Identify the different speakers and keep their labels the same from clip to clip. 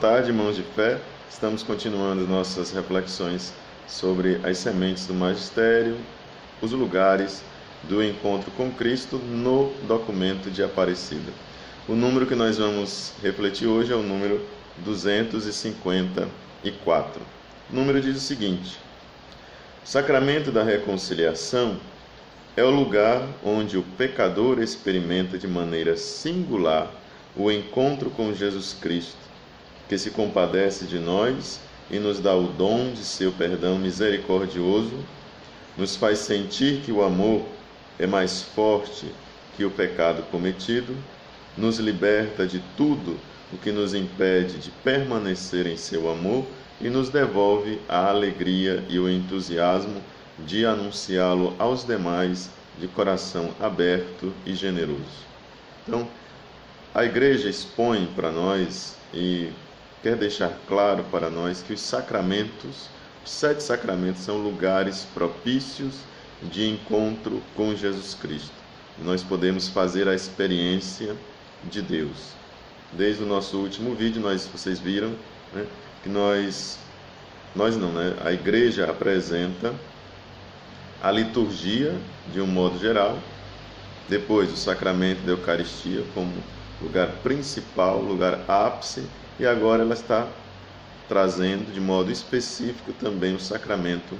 Speaker 1: tarde, irmãos de fé. Estamos continuando nossas reflexões sobre as sementes do magistério, os lugares do encontro com Cristo no documento de Aparecida. O número que nós vamos refletir hoje é o número 254. O número diz o seguinte: o sacramento da reconciliação é o lugar onde o pecador experimenta de maneira singular o encontro com Jesus Cristo, que se compadece de nós e nos dá o dom de seu perdão misericordioso, nos faz sentir que o amor é mais forte que o pecado cometido, nos liberta de tudo o que nos impede de permanecer em seu amor e nos devolve a alegria e o entusiasmo de anunciá-lo aos demais de coração aberto e generoso. Então, a Igreja expõe para nós e quer deixar claro para nós que os sacramentos, os 7 sacramentos, são lugares propícios de encontro com Jesus Cristo. E nós podemos fazer a experiência de Deus. Desde o nosso último vídeo, vocês viram, né, que a Igreja apresenta a liturgia de um modo geral, depois o sacramento da Eucaristia como lugar principal, lugar ápice, e agora ela está trazendo de modo específico também o sacramento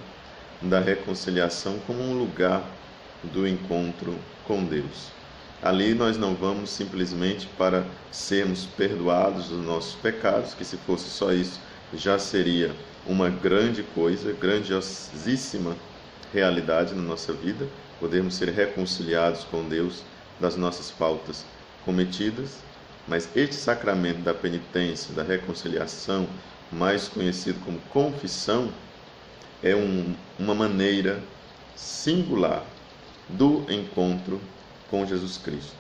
Speaker 1: da reconciliação como um lugar do encontro com Deus. Ali nós não vamos simplesmente para sermos perdoados dos nossos pecados, que se fosse só isso já seria uma grande coisa, grandiosíssima realidade na nossa vida, podermos ser reconciliados com Deus das nossas faltas cometidas, mas este sacramento da penitência, da reconciliação, mais conhecido como confissão, é uma maneira singular do encontro com Jesus Cristo.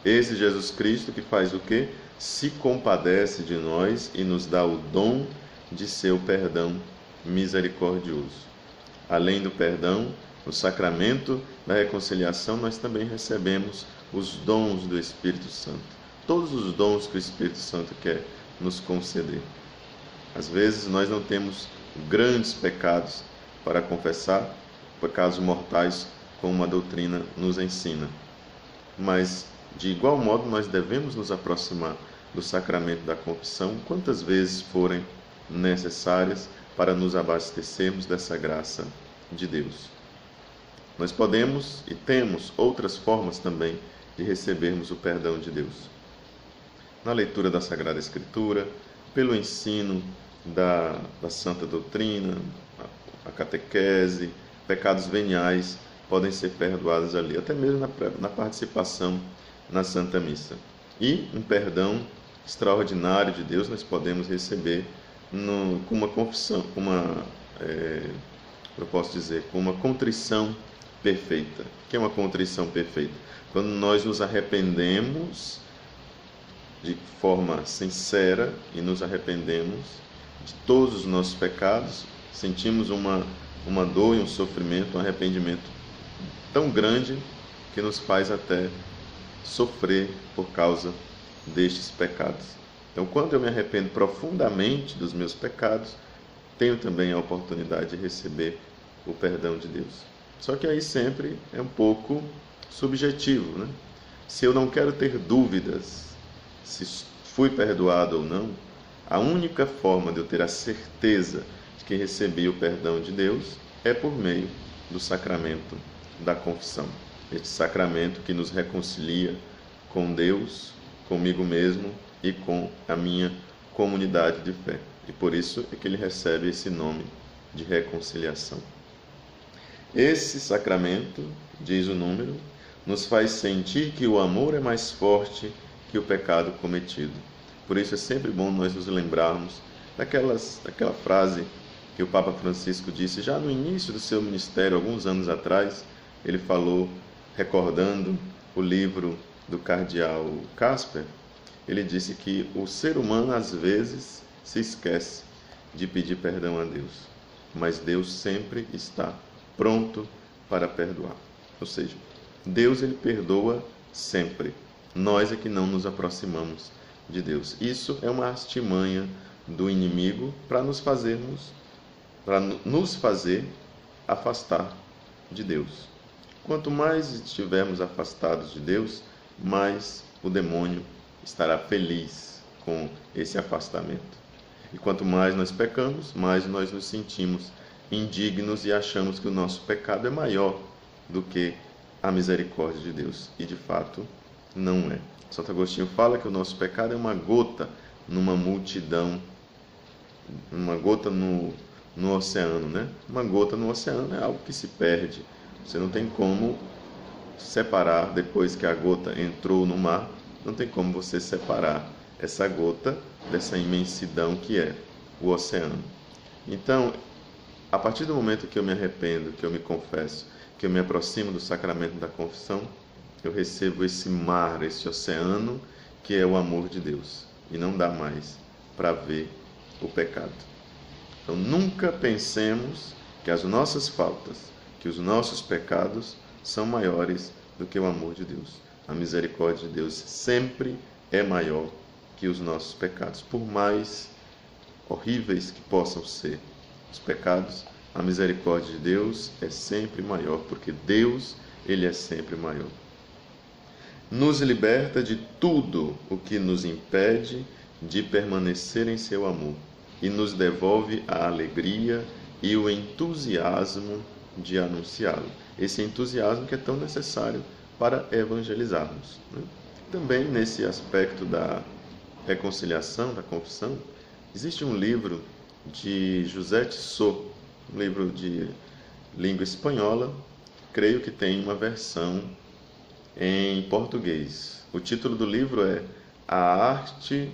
Speaker 1: Esse Jesus Cristo que faz o quê? Se compadece de nós e nos dá o dom de seu perdão misericordioso. Além do perdão, no sacramento da reconciliação, nós também recebemos os dons do Espírito Santo. Todos os dons que o Espírito Santo quer nos conceder. Às vezes nós não temos grandes pecados para confessar, pecados mortais, como a doutrina nos ensina. Mas, de igual modo, nós devemos nos aproximar do sacramento da confissão quantas vezes forem necessárias para nos abastecermos dessa graça de Deus. Nós podemos e temos outras formas também de recebermos o perdão de Deus. Na leitura da Sagrada Escritura, pelo ensino da Santa Doutrina, a catequese, pecados veniais podem ser perdoados ali, até mesmo na participação na Santa Missa. E um perdão extraordinário de Deus nós podemos receber com uma confissão, com uma contrição perfeita. O que é uma contrição perfeita? Quando nós nos arrependemos de forma sincera e nos arrependemos de todos os nossos pecados, sentimos uma dor e um sofrimento, um arrependimento tão grande que nos faz até sofrer por causa destes pecados. Então, quando eu me arrependo profundamente dos meus pecados, tenho também a oportunidade de receber o perdão de Deus. Só que aí sempre é um pouco subjetivo, né? Se eu não quero ter dúvidas se fui perdoado ou não, a única forma de eu ter a certeza de que recebi o perdão de Deus é por meio do sacramento da confissão. Este sacramento que nos reconcilia com Deus, comigo mesmo e com a minha comunidade de fé. E por isso é que ele recebe esse nome de reconciliação. Esse sacramento, diz o número, nos faz sentir que o amor é mais forte que o pecado cometido. Por isso é sempre bom nós nos lembrarmos daquela frase que o Papa Francisco disse já no início do seu ministério, alguns anos atrás. Ele falou, recordando o livro do cardeal Casper, ele disse que o ser humano às vezes se esquece de pedir perdão a Deus, mas Deus sempre está pronto para perdoar. Ou seja, Deus ele perdoa sempre. Nós é que não nos aproximamos de Deus. Isso é uma artimanha do inimigo para nos fazer afastar de Deus. Quanto mais estivermos afastados de Deus, mais o demônio estará feliz com esse afastamento. E quanto mais nós pecamos, mais nós nos sentimos indignos e achamos que o nosso pecado é maior do que a misericórdia de Deus. E de fato, não é. Santo Agostinho fala que o nosso pecado é uma gota numa multidão, uma gota no oceano, né? Uma gota no oceano é algo que se perde. Você não tem como separar, depois que a gota entrou no mar, não tem como você separar essa gota dessa imensidão que é o oceano. Então, a partir do momento que eu me arrependo, que eu me confesso, que eu me aproximo do sacramento da confissão, eu recebo esse mar, esse oceano, que é o amor de Deus. E não dá mais para ver o pecado. Então, nunca pensemos que as nossas faltas, que os nossos pecados são maiores do que o amor de Deus. A misericórdia de Deus sempre é maior que os nossos pecados. Por mais horríveis que possam ser os pecados, a misericórdia de Deus é sempre maior, porque Deus, Ele é sempre maior. Nos liberta de tudo o que nos impede de permanecer em seu amor e nos devolve a alegria e o entusiasmo de anunciá-lo. Esse entusiasmo que é tão necessário para evangelizarmos, né? Também nesse aspecto da reconciliação, da confissão, existe um livro de José Tissot, um livro de língua espanhola, creio que tem uma versão em português. O título do livro é A Arte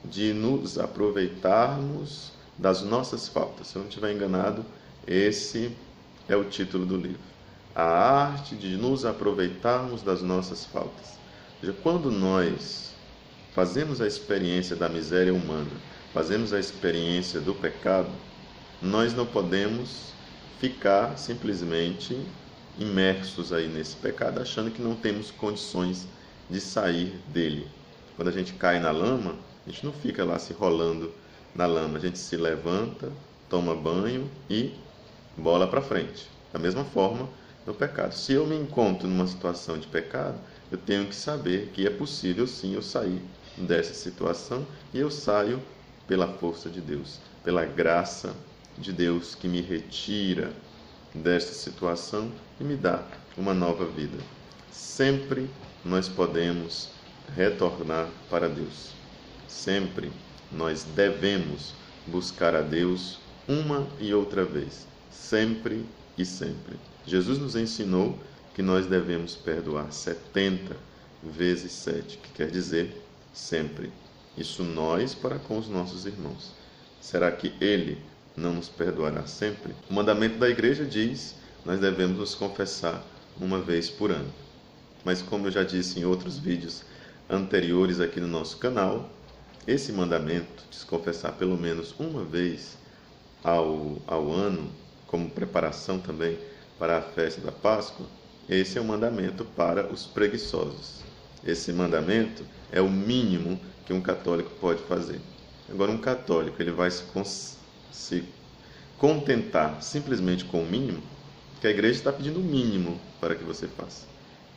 Speaker 1: de nos aproveitarmos das nossas faltas. Se eu não estiver enganado, esse é o título do livro. A arte de nos aproveitarmos das nossas faltas. Ou seja, quando nós fazemos a experiência da miséria humana, fazemos a experiência do pecado, nós não podemos ficar simplesmente imersos aí nesse pecado, achando que não temos condições de sair dele. Quando a gente cai na lama, a gente não fica lá se rolando na lama, a gente se levanta, toma banho e bola para frente. Da mesma forma, no pecado. Se eu me encontro numa situação de pecado, eu tenho que saber que é possível sim eu sair dessa situação, e eu saio pela força de Deus, pela graça de Deus que me retira desta situação e me dá uma nova vida. Sempre nós podemos retornar para Deus. Sempre nós devemos buscar a Deus uma e outra vez, sempre e sempre. Jesus nos ensinou que nós devemos perdoar 70 vezes 7, que quer dizer sempre. Isso nós para com os nossos irmãos. Será que Ele não nos perdoará sempre? O mandamento da igreja diz: nós devemos nos confessar uma vez por ano. Mas como eu já disse em outros vídeos anteriores aqui no nosso canal, esse mandamento de se confessar pelo menos uma vez ao ano, como preparação também para a festa da Páscoa, esse é um mandamento para os preguiçosos. Esse mandamento é o mínimo que um católico pode fazer. Agora, um católico ele vai se contentar simplesmente com o mínimo, que a igreja está pedindo o mínimo para que você faça.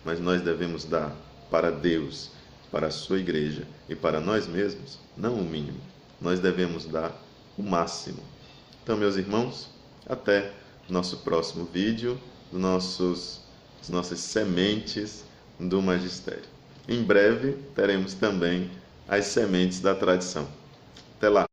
Speaker 1: Mas nós devemos dar para Deus, para a sua igreja e para nós mesmos, não o mínimo. Nós devemos dar o máximo. Então, meus irmãos, até nosso próximo vídeo das nossas sementes do magistério. Em breve teremos também as sementes da tradição. Até lá!